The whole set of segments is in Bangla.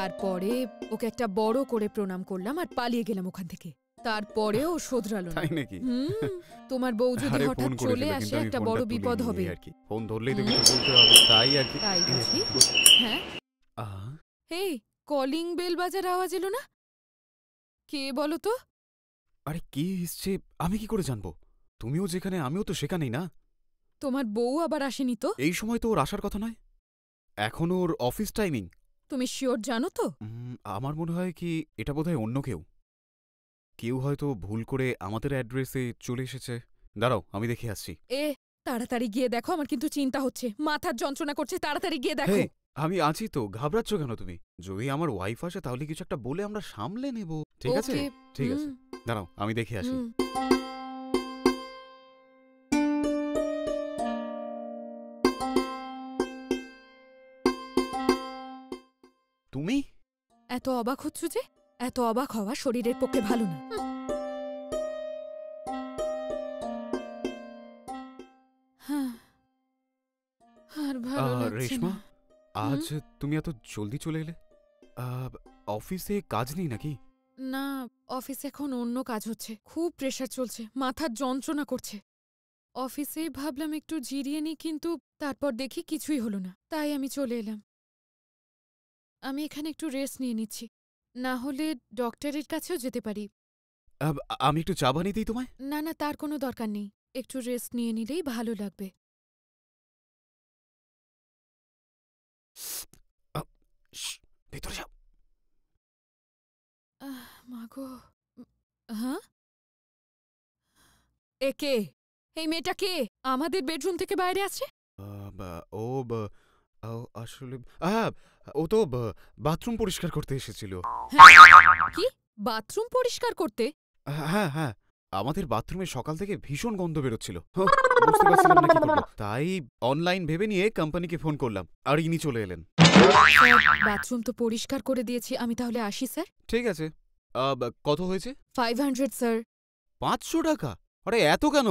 তারপরে ওকে একটা বড় করে প্রণাম করলাম আর পালিয়ে গেলাম ওখান থেকে। তারপরেও শোধরালো না। তাই নাকি? তোমার বউ যদি আরে হঠাৎ ফোন চলে করেছিল আসে কিন্তু আমি একটা ফোনটা বড় তুলিনি বিপদ হবে। এই আর কি। ফোন ধরলেই তো কিছু বলতে হবে, তাই আর কি। তাই বুঝি? হ্যাঁ, হেই, কলিং বেল বাজার আওয়াজ এলো না? কে বলো তো? আরে কে এসছে আমি কি করে জানবো? তুমিও যেখানে আমিও তো সেখানেই না। তোমার বউ আবার আসেনি তো? এই সময় তো ওর আসার কথা নয়, এখন ওর অফিস টাইমিং। তুমি শিওর জানো তো? আমার মনে হয় কি এটা বোধহয় অন্য কেউ কেউ হয়তো ভুল করে আমাদের অ্যাড্রেসে চলে এসেছে। দাঁড়াও আমি দেখে আসছি। তাড়াতাড়ি গিয়ে দেখো, আমার কিন্তু চিন্তা হচ্ছে, মাথার যন্ত্রণা করছে, তাড়াতাড়ি গিয়ে দেখো। হে, আমি আছি তো, ঘাবড়াচ্ছ কেন তুমি? যদি আমার ওয়াইফ আসে তাহলে কিছু একটা বলে আমরা সামলে নেব, ঠিক আছে? ওকে, ঠিক আছে, দাঁড়াও আমি দেখে আসি। তুমি এত অবাক হচ্ছ যে? এত অবাক হওয়া শরীরের পক্ষে ভালো না। আর ভালো লাগছে রেশমা, না। আজ তুমি এত জলদি চলে এলে? অফিসে কাজ নেই নাকি? না, অফিসে এখন অন্য কাজ হচ্ছে, খুব প্রেশার চলছে, মাথার যন্ত্রণা করছে। অফিসে ভাবলাম একটু জিরিয়ে নিই, কিন্তু তারপর দেখি কিছুই হলো না, তাই আমি চলে এলাম। আমি এখানে একটু রেস্ট নিয়ে নিচ্ছি, না হলে ডক্টরের কাছেও যেতে পারি। আমি একটু চা বানিয়ে দিই তোমায়? না না, তার কোনো দরকার নেই, একটু রেস্ট নিয়ে নিলেই ভালো লাগবে। ভেতরে যাও। মাগো, হ্যাঁ, এ কে? এই মেয়েটা কে? আমাদের বেডরুম থেকে বাইরে আছে? ও আসলে ও তো বাথরুম পরিষ্কার করতে এসেছিল। কি? বাথরুম পরিষ্কার করতে? হ্যাঁ হ্যাঁ, আমাদের বাথরুমে সকাল থেকে ভীষণ গন্ধ বেরোচ্ছিল। বুঝতে পারছিলাম না কি করব, তাই অনলাইন ভেবে নিয়ে কোম্পানিকে ফোন করলাম আর ইনি চলে এলেন। বাথরুম তো পরিষ্কার করে দিয়েছি, আমি তাহলে আসি স্যার? ঠিক আছে। কত হয়েছে? 500 স্যার। 500 টাকা? আরে এত কেন?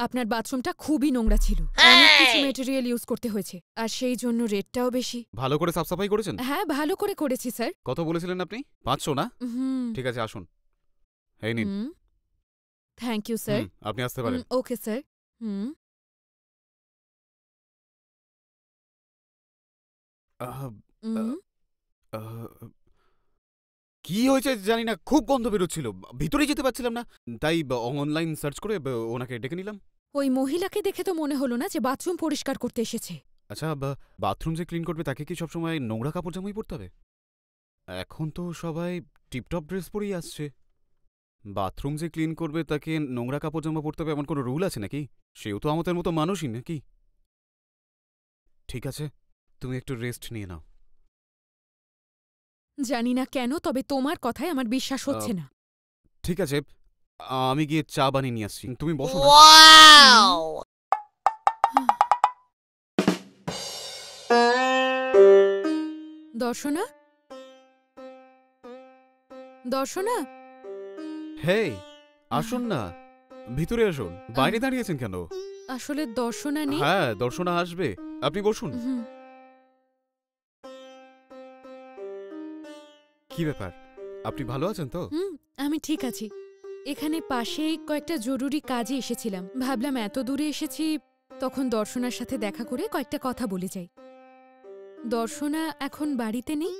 আপনার বাথরুমটা খুবই নোংরা ছিল, অনেক কিছু মেটেরিয়াল ইউজ করতে হয়েছে, আর সেই জন্য রেটটাও বেশি। ভালো করে সাফ সাফাই করেছেন? হ্যাঁ, ভালো করে করেছি স্যার। কত বলেছিলেন আপনি? 500 না? ঠিক আছে, আসুন। এই নিন। Thank you sir. আপনি আসতে পারেন। Okay sir. কি হয়েছে জানি না, খুব গন্ধ বেরোচ্ছিল, ভিতরে যেতে পারছিলাম না, তাই অনলাইন সার্চ করে ওনাকে ডেকে নিলাম। ওই মহিলাকে দেখে তো মনে হলো না যে বাথরুম পরিষ্কার করতে এসেছে। আচ্ছা, বাথরুম যে ক্লিন করবে তাকে কি সবসময় নোংরা কাপড় জামাই পরতে হবে? এখন তো সবাই টিপটপ ড্রেস পরেই আসছে। বাথরুম যে ক্লিন করবে তাকে নোংরা কাপড় জামা পরতে হবে এমন কোনো রুল আছে নাকি? সেও তো আমাদের মতো মানুষই নাকি? ঠিক আছে, তুমি একটু রেস্ট নিয়ে নাও। জানি না কেন, তবে তোমার কথায় আমার বিশ্বাস হচ্ছে না। ঠিক আছে, আমি গিয়ে চা বানিয়ে নিয়ে আসছি, তুমি বসো না। দর্শনা, দর্শনা। হেই, আসুন না, ভিতরে আসুন। বাইরে দাঁড়িয়েছেন কেন? আসলে দর্শনা নেই। হ্যাঁ, দর্শনা আসবে, আপনি বসুন। কি ব্যাপার, আপনি ভালো আছেন তো? আমি ঠিক আছি। এখানে পাশেই কয়েকটা জরুরি কাজে এসেছিলাম, ভাবলাম এত দূরে এসেছি, তখন দর্শনার সাথে দেখা করে কয়েকটা কথা বলে যাই। দর্শনা এখন বাড়িতে নেই?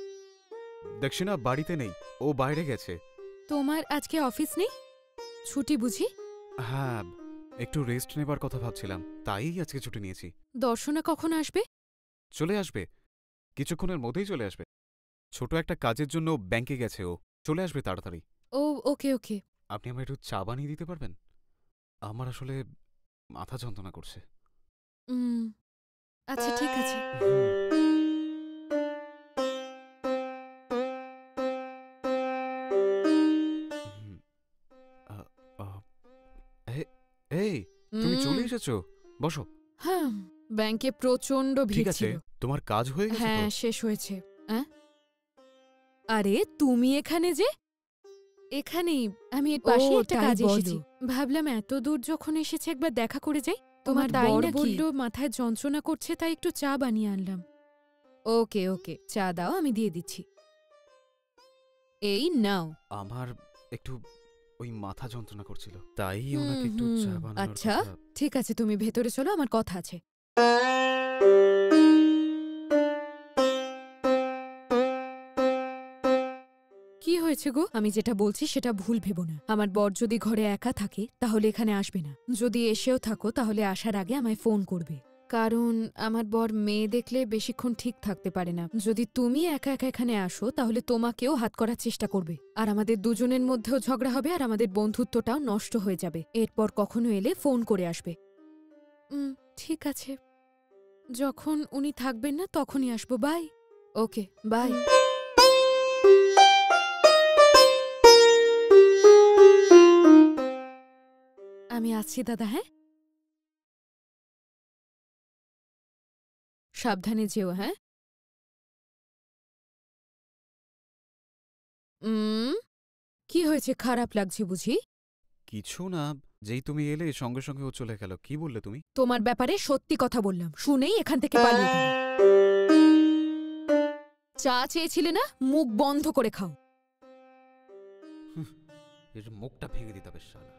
দক্ষিণা বাড়িতে নেই, ও বাইরে গেছে। তোমার আজকে অফিস নেই? ছুটি বুঝি? হ্যাঁ, একটু রেস্ট নেবার কথা ভাবছিলাম, তাই আজকে ছুটি নিয়েছি। দর্শনা কখন আসবে? চলে আসবে, কিছুক্ষণের মধ্যেই চলে আসবে। ছোট একটা কাজের জন্য ব্যাংকে গেছে ও, চলে আসবে তাড়াতাড়ি। ও ওকে ওকে। আপনি আমায় একটু চা বানিয়ে দিতে পারবেন? আমার আসলে মাথা যন্ত্রণা করছে। আচ্ছা ঠিক আছে। এই, তুমি চলে এসেছো, বসো। হ্যাঁ, ব্যাংকে প্রচন্ড ভিড় ছিল। তোমার কাজ হয়ে গেছে? হ্যাঁ, শেষ হয়েছে। আরে তুমি এখানে যে? এখানেই, আমি এর পাশে একটা কাজে এসেছি, ভাবলাম এত দূর যখন এসেছে একবার দেখা করে যাই। তোমার বর বলল মাথায় যন্ত্রণা করছে, তাই একটু চা বানিয়ে আনলাম। ওকে ওকে, চা দাও, আমি দিয়ে দিচ্ছি। এই নাও। আমার একটু ওই মাথা যন্ত্রণা করছিল, তাই ওনাকে হুম একটু চা হুম বানানোর আচ্ছা, কথা। ঠিক আছে, তুমি ভেতরে চলো, আমার কথা আছে। কি হয়েছে গো? আমি যেটা বলছি সেটা ভুল ভেবো না। আমার বর যদি ঘরে একা থাকে তাহলে এখানে আসবে না। যদি এসেও থাকো তাহলে আসার আগে আমায় ফোন করবে, কারণ আমার বর মেয়ে দেখলে বেশিক্ষণ ঠিক থাকতে পারে না। যদি তুমি একা একা এখানে আসো তাহলে তোমাকেও হাত করার চেষ্টা করবে, আর আমাদের দুজনের মধ্যেও ঝগড়া হবে, আর আমাদের বন্ধুত্বটাও নষ্ট হয়ে যাবে। এরপর কখনো এলে ফোন করে আসবে। ঠিক আছে, যখন উনি থাকবেন না তখনই আসবো। বাই। Okay, bye. আমি আছি দাদা। হ্যাঁ, সাবধানে যেও। হ্যাঁ। কি হয়েছে? খারাপ লাগছে বুঝি? কিছু না, যেই তুমি এলে সঙ্গে সঙ্গে ও চলে গেল। কি বললে তুমি? তোমার ব্যাপারে সত্যি কথা বললাম, শুনেই এখান থেকে পালিয়ে গেল। চা চেয়েছিলে না? মুখ বন্ধ করে খাও। এর মুখটা ভেঙে দিতে হবে শালা।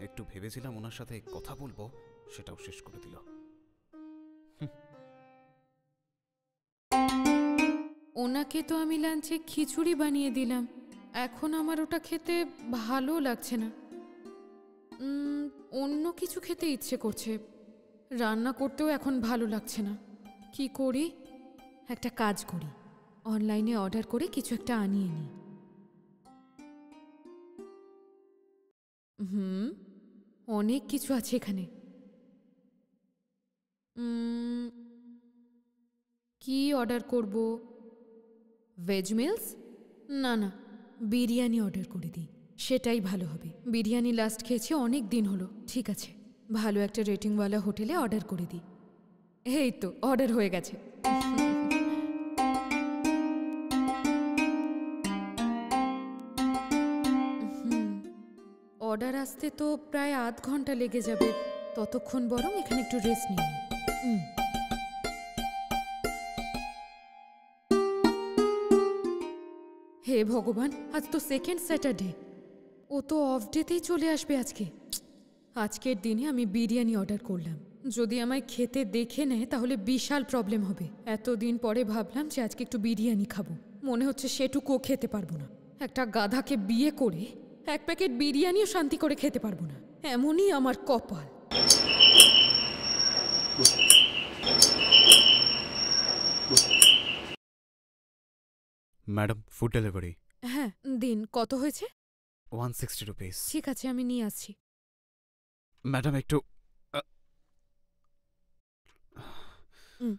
একটু ভেবেছিলাম ওনার সাথে কথা বলবো, সেটাও শেষ করে দিল। ওনাকে তো আমি লাঞ্চে খিচুড়ি বানিয়ে দিলাম, এখন আমার ওটা খেতে ভালো লাগছে না। অন্য কিছু খেতে ইচ্ছে করছে। রান্না করতেও এখন ভালো লাগছে না। কি করি? একটা কাজ করি, অনলাইনে অর্ডার করে কিছু একটা আনিয়ে নিই। অনেক কিছু আছে এখানে। কি অর্ডার করব? Veg meals? না না, বিরিয়ানি অর্ডার করে দিই, সেটাই ভালো হবে। বিরিয়ানি লাস্ট খেয়েছি অনেক দিন হলো। ঠিক আছে, ভালো একটা রেটিংওয়ালা হোটেলে অর্ডার করে দিই। এই তো অর্ডার হয়ে গেছে। অর্ডার আসতে তো প্রায় আধ ঘন্টা লেগে যাবে, ততক্ষণ বরং এখানে একটু রেস্ট নিই। হে ভগবান, আজ তো সেকেন্ড স্যাটারডে। ও তো অফ ডেতেই চলে আসবে আজকে। আজকের দিনে আমি বিরিয়ানি অর্ডার করলাম, যদি আমায় খেতে দেখে নেয় তাহলে বিশাল প্রবলেম হবে। এতদিন পরে ভাবলাম যে আজকে একটু বিরিয়ানি খাবো, মনে হচ্ছে সেটুকুও খেতে পারবো না। একটা গাধাকে বিয়ে করে এক প্যাকেট বিরিয়ানিও শান্তি করে খেতে পারবো না, এমনই আমার কপাল। Madam, food delivery. হ্যাঁ দিন। কত হয়েছে? 160 রুপিস। ঠিক আছে, আমি নিয়ে আসছি। ম্যাডাম একটু হুম।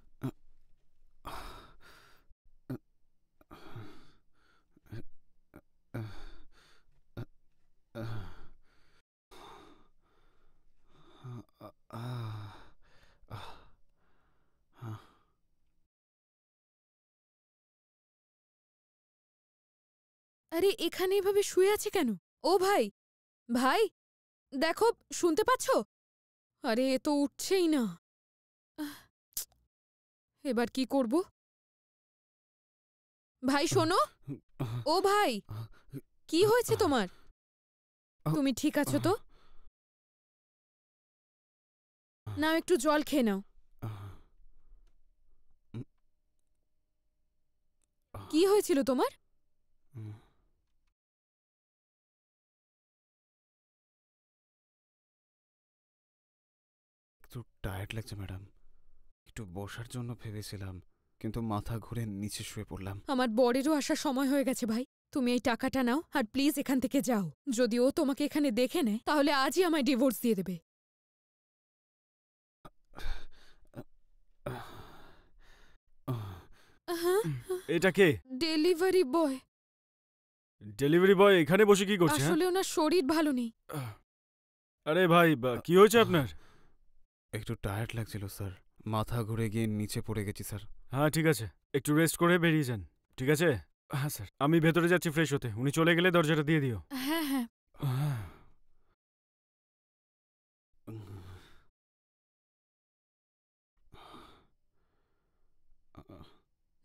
আরে এখানে এভাবে শুয়ে আছে কেন? ও ভাই, ভাই দেখো, শুনতে পাচ্ছ? আরে এ তো উঠছেই না। আহ, এবার কি করব? ভাই শোনো। ও ভাই, কি হয়েছে তোমার? তুমি ঠিক আছো তো? নাও একটু জল খেয়ে নাও। কি হয়েছিল তোমার? একটু টায়ার্ড লাগছে ম্যাডাম, একটু বসার জন্য ভেবেছিলাম, কিন্তু মাথা ঘুরে নিচে শুয়ে পড়লাম। আমার বরেরও আসার সময় হয়ে গেছে ভাই। তুমি এই টাকাটা নাও আর প্লিজ এখান থেকে যাও। যদি ও তোমাকে এখানে দেখে নেয় তাহলে আজই আমায় ডিভোর্স দিয়ে দেবে। হ্যাঁ, এটা কে? Delivery boy. ডেলিভারি বয় এখানে বসে কি করছে? হ্যাঁ, আসলে ওনার শরীর ভালো নেই। আরে ভাই, কি হয়েছে আপনার? একটু টায়ার্ড লাগছিল স্যার, মাথা ঘুরে গিয়ে নিচে পড়ে গেছি স্যার। হ্যাঁ ঠিক আছে, একটু রেস্ট করে বেরিয়ে যান, ঠিক আছে? হ্যাঁ স্যার, আমি ভেতরে যাচ্ছি ফ্রেশ হতে, উনি চলে গেলে দরজাটা দিয়ে দিও। হ্যাঁ হ্যাঁ।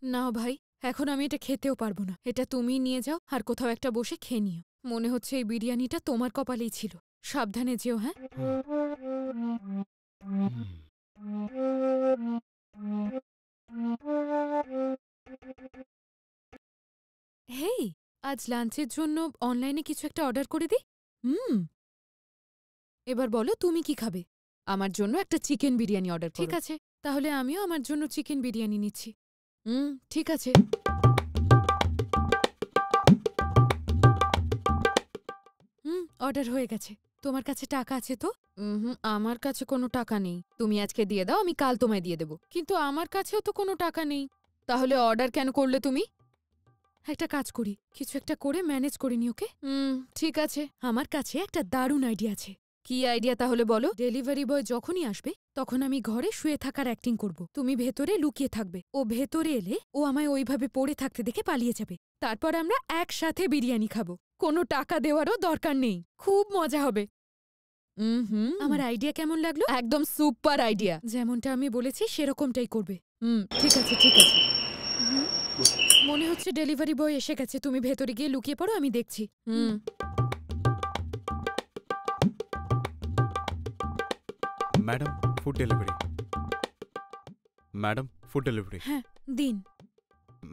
নাও ভাই, এখন আমি এটা খেতেও পারবো না। এটা তুমিই নিয়ে যাও আর কোথাও একটা বসে খেয়ে নিও। মনে হচ্ছে এই বিরিয়ানিটা তোমার কপালেই ছিল। সাবধানে যেও, হ্যাঁ? হেই, আজ লাঞ্চের জন্য অনলাইনে কিছু একটা অর্ডার করে দিই। এবার বলো তুমি কি খাবে? আমার জন্য একটা চিকেন বিরিয়ানি অর্ডার করো। ঠিক আছে, তাহলে আমিও আমার জন্য চিকেন বিরিয়ানি নিচ্ছি। ঠিক আছে। অর্ডার হয়ে গেছে। তোমার কাছে টাকা আছে তো? আমার কাছে কোনো টাকা নেই। তুমি আজকে দিয়ে দাও, আমি কাল তোমায় দিয়ে দেব। কিন্তু আমার কাছেও তো কোনো টাকা নেই। তাহলে অর্ডার কেন করলে তুমি? একটা কাজ করি, কিছু একটা করে ম্যানেজ করে নি, ওকে? ঠিক আছে। আমার কাছে একটা দারুণ আইডিয়া আছে। কি আইডিয়া তাহলে বলো? ডেলিভারি বয় যখনই আসবে তখন আমি ঘরে শুয়ে থাকার অ্যাক্টিং করব। তুমি ভেতরে লুকিয়ে থাকবে। ও ভেতরে এলে ও আমায় ওইভাবে পড়ে থাকতে দেখে পালিয়ে যাবে। তারপর আমরা একসাথে বিরিয়ানি খাবো। কোনো টাকা দেওয়ারও দরকার নেই। খুব মজা হবে। আমার আইডিয়া কেমন লাগলো? একদম সুপার আইডিয়া। যেমনটা আমি বলেছি সেরকমটাই করবে। ঠিক আছে, ঠিক আছে। মনে হচ্ছে ডেলিভারি বয় এসে গেছে। তুমি ভেতরে গিয়ে লুকিয়ে পড়ো, আমি দেখছি। Madam, food delivery. Madam, food delivery. হ্যাঁ, দিন।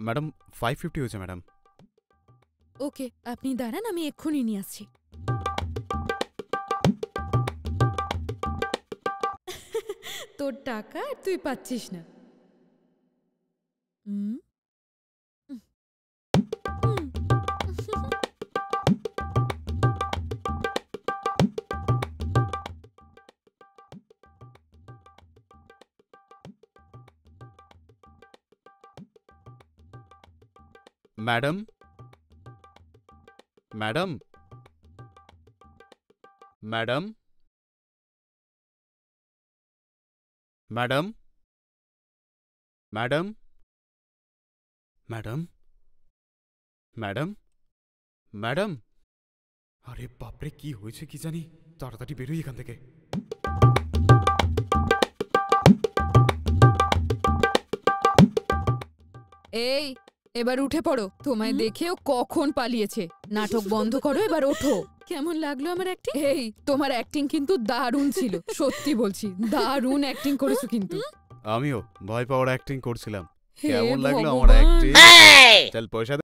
ম্যাডাম, 550 হয়েছে ম্যাডাম। ওকে, আপনি দাঁড়ান, আমি এক্ষুনি নিয়ে আসছি। তোর টাকা আর তুই পাচ্ছিস না। Madam, madam, madam, madam, madam, madam, madam, madam. আরে বাপরে, কি হয়েছে কি জানি। তাড়াতাড়ি বেরোই এখান থেকে। এই, এবার উঠে পড়ো। তোমায় দেখেও কখন পালিয়েছে। নাটক বন্ধ করো, এবার ওঠো। কেমন লাগলো আমার অ্যাক্টিং? এই, তোমার অ্যাক্টিং কিন্তু দারুণ ছিল। সত্যি বলছি, দারুণ অ্যাক্টিং করেছো কিন্তু। আমিও ভয় পাওয়ার অ্যাক্টিং করছিলাম। হে কেমন লাগলো আমার ভগবান। অ্যাক্টিং? চল পয়সা দে।